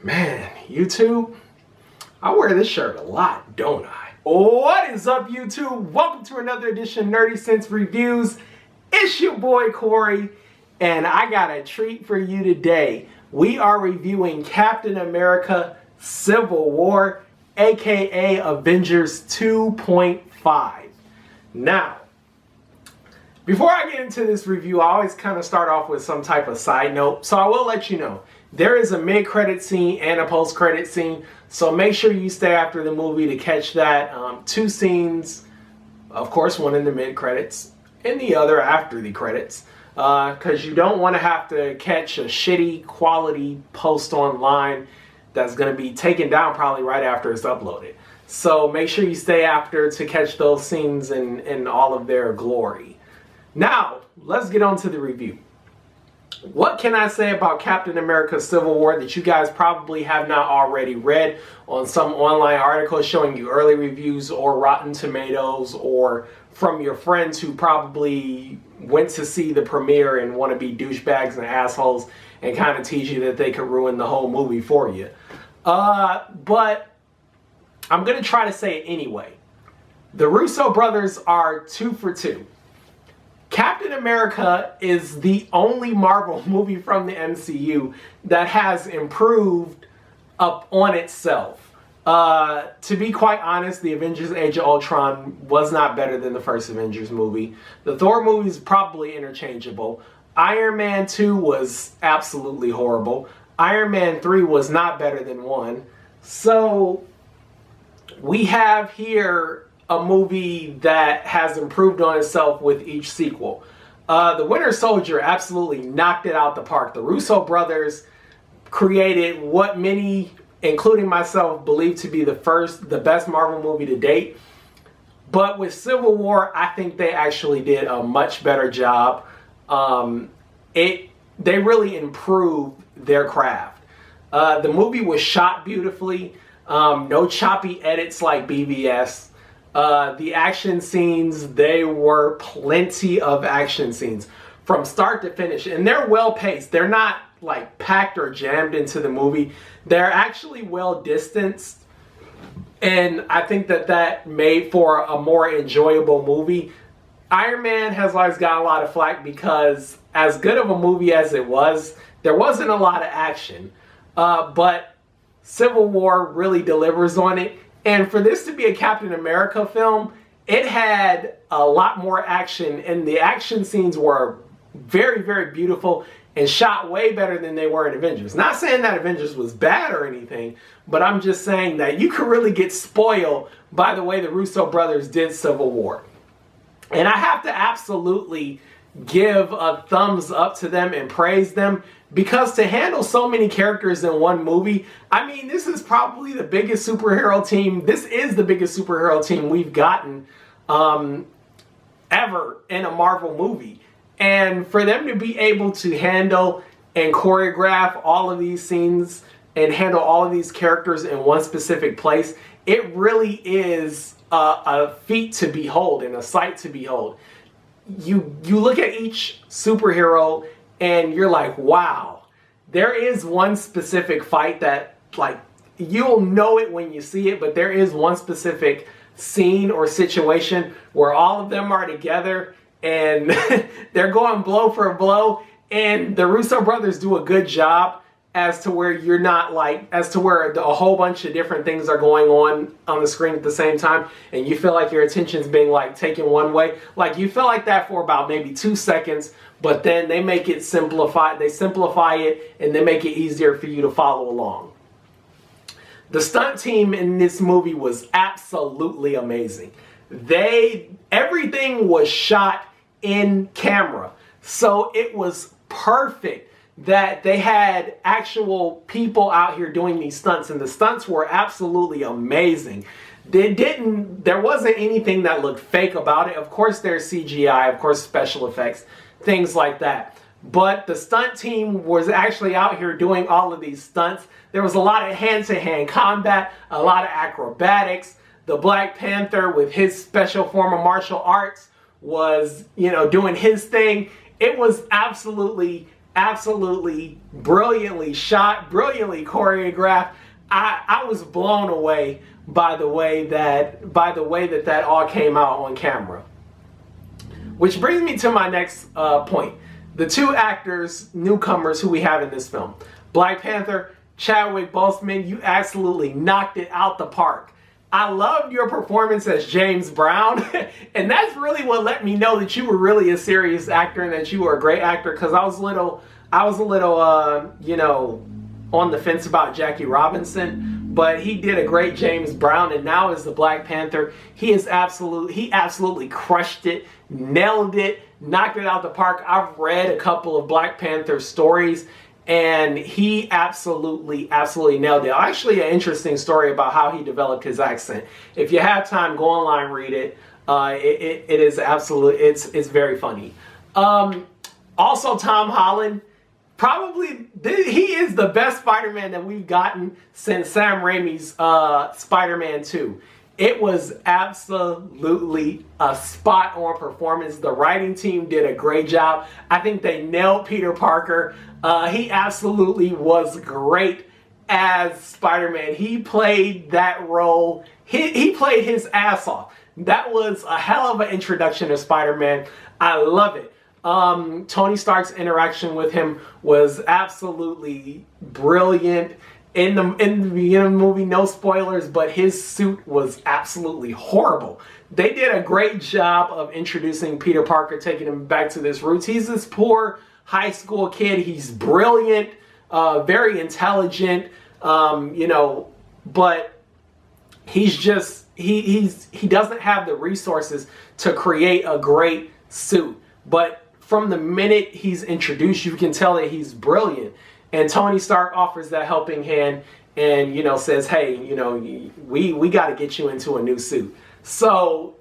Man, YouTube, I wear this shirt a lot, don't I? What is up, YouTube? Welcome to another edition of Nerdy Sense Reviews. It's your boy, Corey, and I got a treat for you today. We are reviewing Captain America Civil War, aka Avengers 2.5. Now, before I get into this review, I always kind of start off with some type of side note, so I will let you know. There is a mid-credit scene and a post-credit scene, so make sure you stay after the movie to catch that. Two scenes, of course, one in the mid-credits and the other after the credits, because you don't want to have to catch a shitty quality post online that's going to be taken down probably right after it's uploaded. So make sure you stay after to catch those scenes in all of their glory. Now, let's get on to the review. What can I say about Captain America Civil War that you guys probably have not already read on some online articles showing you early reviews or Rotten Tomatoes, or from your friends who probably went to see the premiere and want to be douchebags and assholes and kind of tease you that they could ruin the whole movie for you? But I'm going to try to say it anyway. The Russo brothers are 2 for 2. Captain America is the only Marvel movie from the MCU that has improved up on itself. To be quite honest, the Avengers Age of Ultron was not better than the first Avengers movie. The Thor movie is probably interchangeable. Iron Man 2 was absolutely horrible. Iron Man 3 was not better than 1. So we have here a movie that has improved on itself with each sequel. The Winter Soldier absolutely knocked it out the park. The Russo brothers created what many, including myself, believe to be the best Marvel movie to date. But with Civil War, I think they actually did a much better job. They really improved their craft. The movie was shot beautifully. No choppy edits like BVS. The action scenes, they were plenty of action scenes from start to finish, and they're well paced. They're not like packed or jammed into the movie. They're actually well distanced, and I think that made for a more enjoyable movie. Iron Man has always got a lot of flack because, as good of a movie as it was, there wasn't a lot of action, but Civil War really delivers on it. And for this to be a Captain America film, it had a lot more action, and the action scenes were very, very beautiful and shot way better than they were in Avengers. Not saying that Avengers was bad or anything, but I'm just saying that you could really get spoiled by the way the Russo brothers did Civil War. And I have to absolutely give a thumbs up to them and praise them, because to handle so many characters in one movie, I mean, this is probably the biggest superhero team. This is the biggest superhero team we've gotten ever in a Marvel movie. And for them to be able to handle and choreograph all of these scenes and handle all of these characters in one specific place, it really is a feat to behold and a sight to behold. You look at each superhero and you're like, wow. There is one specific fight that, like, you'll know it when you see it, but there is one specific scene or situation where all of them are together and they're going blow for blow, and the Russo brothers do a good job as to where you're not a whole bunch of different things are going on the screen at the same time, and you feel like your attention's being like taken one way. Like, you feel like that for about maybe 2 seconds, but then they make it simplified. They simplify it and they make it easier for you to follow along. The stunt team in this movie was absolutely amazing. Everything was shot in camera, so it was perfect that they had actual people out here doing these stunts, and the stunts were absolutely amazing. There wasn't anything that looked fake about it. Of course there's CGI, of course special effects, things like that. But the stunt team was actually out here doing all of these stunts. There was a lot of hand-to-hand combat, a lot of acrobatics. The Black Panther, with his special form of martial arts, was, doing his thing. It was absolutely absolutely brilliantly shot, brilliantly choreographed. I was blown away by the way that all came out on camera. Which brings me to my next point. The two actors, newcomers who we have in this film. Black Panther, Chadwick Boseman, you absolutely knocked it out the park. I loved your performance as James Brown, and that's really what let me know that you were really a serious actor and that you were a great actor, because I was a little, you know, on the fence about Jackie Robinson, but he did a great James Brown, and now as the Black Panther, he absolutely crushed it, nailed it, knocked it out the park. I've read a couple of Black Panther stories, and he absolutely nailed it. Actually, an interesting story about how he developed his accent. If you have time, go online, read it. It is absolutely, it's very funny. Also, Tom Holland, probably, he is the best Spider-Man that we've gotten since Sam Raimi's Spider-Man 2. It was absolutely a spot-on performance. The writing team did a great job. I think they nailed Peter Parker. He absolutely was great as Spider-Man. He played that role. He played his ass off. That was a hell of an introduction to Spider-Man. I love it. Tony Stark's interaction with him was absolutely brilliant. In the beginning of the movie, no spoilers, but his suit was absolutely horrible. They did a great job of introducing Peter Parker, taking him back to this roots. He's this poor high school kid. He's brilliant, very intelligent, you know, but he's just, he doesn't have the resources to create a great suit. But from the minute he's introduced, you can tell that he's brilliant. And Tony Stark offers that helping hand and, you know, says, hey, you know, we got to get you into a new suit. So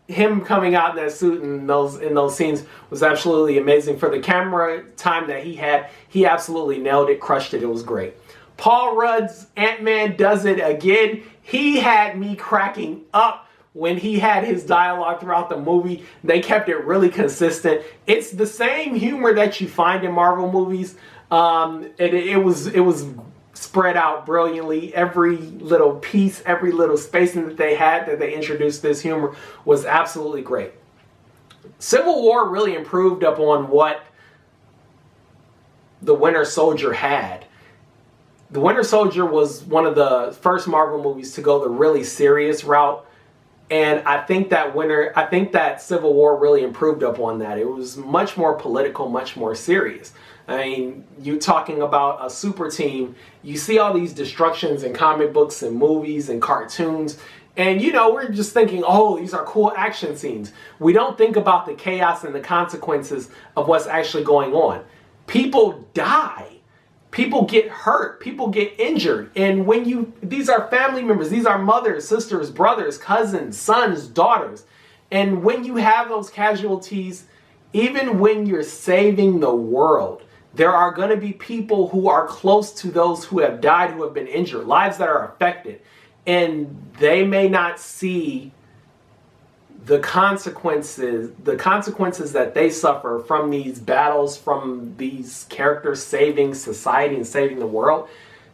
him coming out in that suit in those scenes was absolutely amazing. For the camera time that he had, he absolutely nailed it, crushed it. It was great. Paul Rudd's Ant-Man does it again. He had me cracking up when he had his dialogue throughout the movie. They kept it really consistent. It's the same humor that you find in Marvel movies. It was spread out brilliantly. Every little piece, every little spacing that they had, that they introduced this humor, was absolutely great. Civil War really improved upon what The Winter Soldier had. The Winter Soldier was one of the first Marvel movies to go the really serious route. And I think that Civil War really improved upon that. It was much more political, much more serious. I mean, you talking about a super team, you see all these destructions in comic books and movies and cartoons, and you know, we're just thinking, oh, these are cool action scenes. We don't think about the chaos and the consequences of what's actually going on. People die. People get hurt, people get injured, and these are family members, these are mothers, sisters, brothers, cousins, sons, daughters, and when you have those casualties, even when you're saving the world, there are going to be people who are close to those who have died, who have been injured, lives that are affected, and they may not see the consequences that they suffer from these battles, from these characters saving society and saving the world.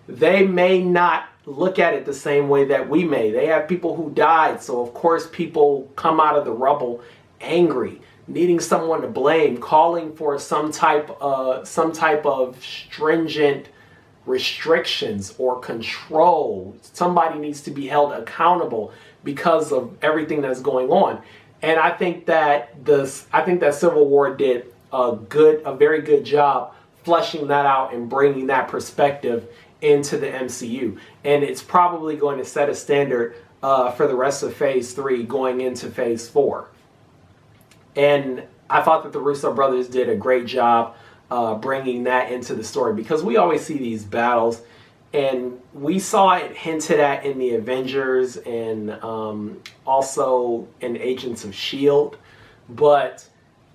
They may not look at it the same way that we may. They have people who died, so of course people come out of the rubble angry, needing someone to blame, calling for some type of stringent restrictions or control. Somebody needs to be held accountable because of everything that's going on. And I think that Civil War did a very good job fleshing that out and bringing that perspective into the MCU. And it's probably going to set a standard for the rest of Phase 3 going into Phase 4. And I thought that the Russo brothers did a great job bringing that into the story, because we always see these battles, and we saw it hinted at in the Avengers and also in Agents of S.H.I.E.L.D. But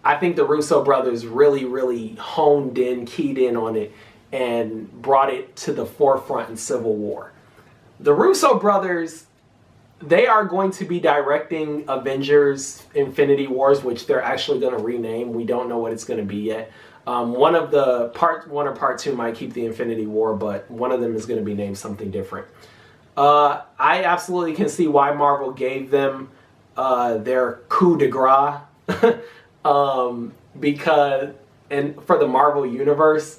I think the Russo brothers really honed in, keyed in on it, and brought it to the forefront in Civil War. The Russo brothers, they are going to be directing Avengers Infinity Wars, which they're actually going to rename. We don't know what it's going to be yet. One of the part 1 or part 2 might keep the Infinity War, but one of them is going to be named something different. I absolutely can see why Marvel gave them their coup de grace because, and for the Marvel universe,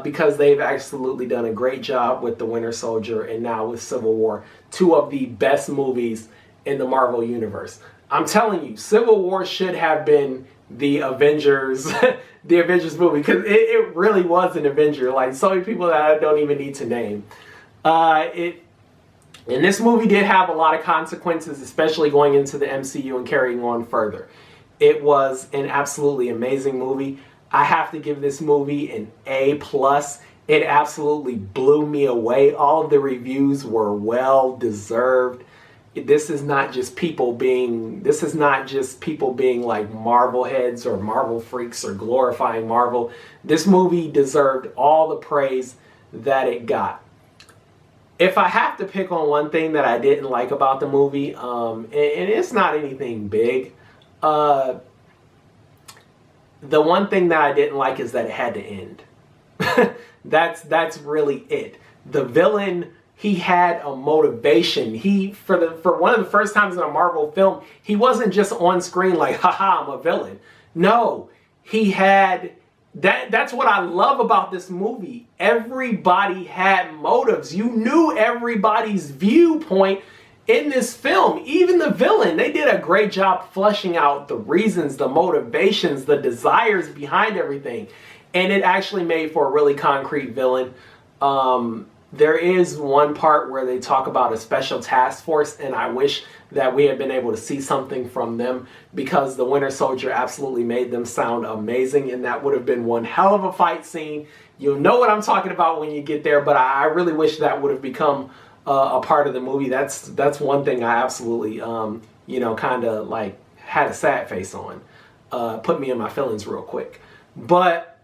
because they've absolutely done a great job with The Winter Soldier and now with Civil War, 2 of the best movies in the Marvel universe. I'm telling you, Civil War should have been the Avengers, the Avengers movie, because it really was an Avenger. Like, so many people that I don't even need to name. And this movie did have a lot of consequences, especially going into the MCU and carrying on further. It was an absolutely amazing movie. I have to give this movie an A+. It absolutely blew me away. All of the reviews were well deserved. This is not just people being like Marvel heads or Marvel freaks or glorifying Marvel. This movie deserved all the praise that it got. If I have to pick on one thing that I didn't like about the movie, and it's not anything big, the one thing that I didn't like is that it had to end. That's really it. The villain, he had a motivation. For one of the first times in a Marvel film, he wasn't just on screen like, haha, I'm a villain. No, he had... That's what I love about this movie. Everybody had motives. You knew everybody's viewpoint in this film. Even the villain, they did a great job fleshing out the reasons, the motivations, the desires behind everything. And it actually made for a really concrete villain. There is one part where they talk about a special task force, and I wish that we had been able to see something from them, because the Winter Soldier absolutely made them sound amazing, and that would have been one hell of a fight scene. You'll know what I'm talking about when you get there, but I really wish that would have become a part of the movie. That's one thing I absolutely, kind of like had a sad face on. Put me in my feelings real quick. But,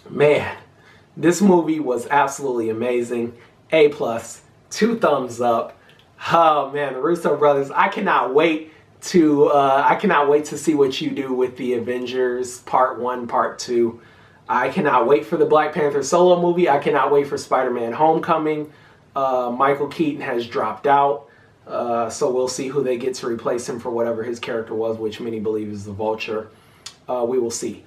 man, this movie was absolutely amazing. A+, 2 thumbs up. Oh man, the Russo brothers! I cannot wait to see what you do with the Avengers Part 1, Part 2. I cannot wait for the Black Panther solo movie. I cannot wait for Spider-Man: Homecoming. Michael Keaton has dropped out, so we'll see who they get to replace him for whatever his character was, which many believe is the Vulture. We will see.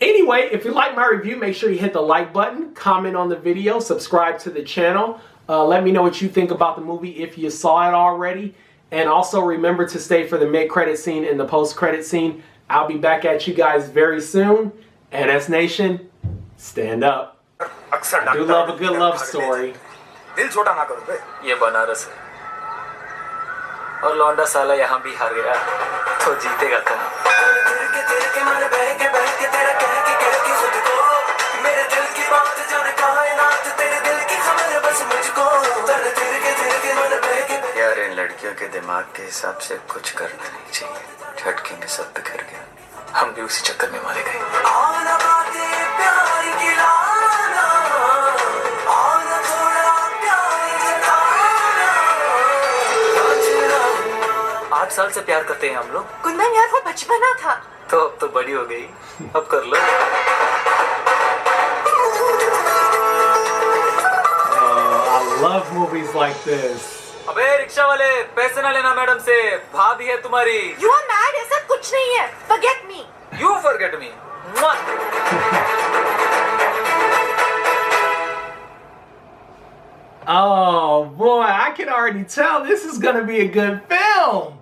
Anyway, if you like my review, make sure you hit the like button, comment on the video, subscribe to the channel. Let me know what you think about the movie if you saw it already. And also remember to stay for the mid-credit scene and the post-credit scene. I'll be back at you guys very soon. NS Nation, stand up. I do love a good love story. ये बनारस है और लौंडा साला यहाँ भी हार गया तो जीतेगा यार इन लड़कियों के दिमाग के हिसाब से कुछ करना नहीं चाहिए झटके में सब बिखर गया हम भी उसी चक्कर में मारे गए 8 साल से प्यार करते हैं हम लोग कुंदन यार वो बचपना था तो अब तो बड़ी हो गई अब कर लो I love movies like this. अबे रिक्शा वाले पैसे ना लेना मैडम से भाभी है तुम्हारी You are mad ऐसा कुछ नहीं है Forget me You forget me Oh boy, I can already tell this is gonna be a good film.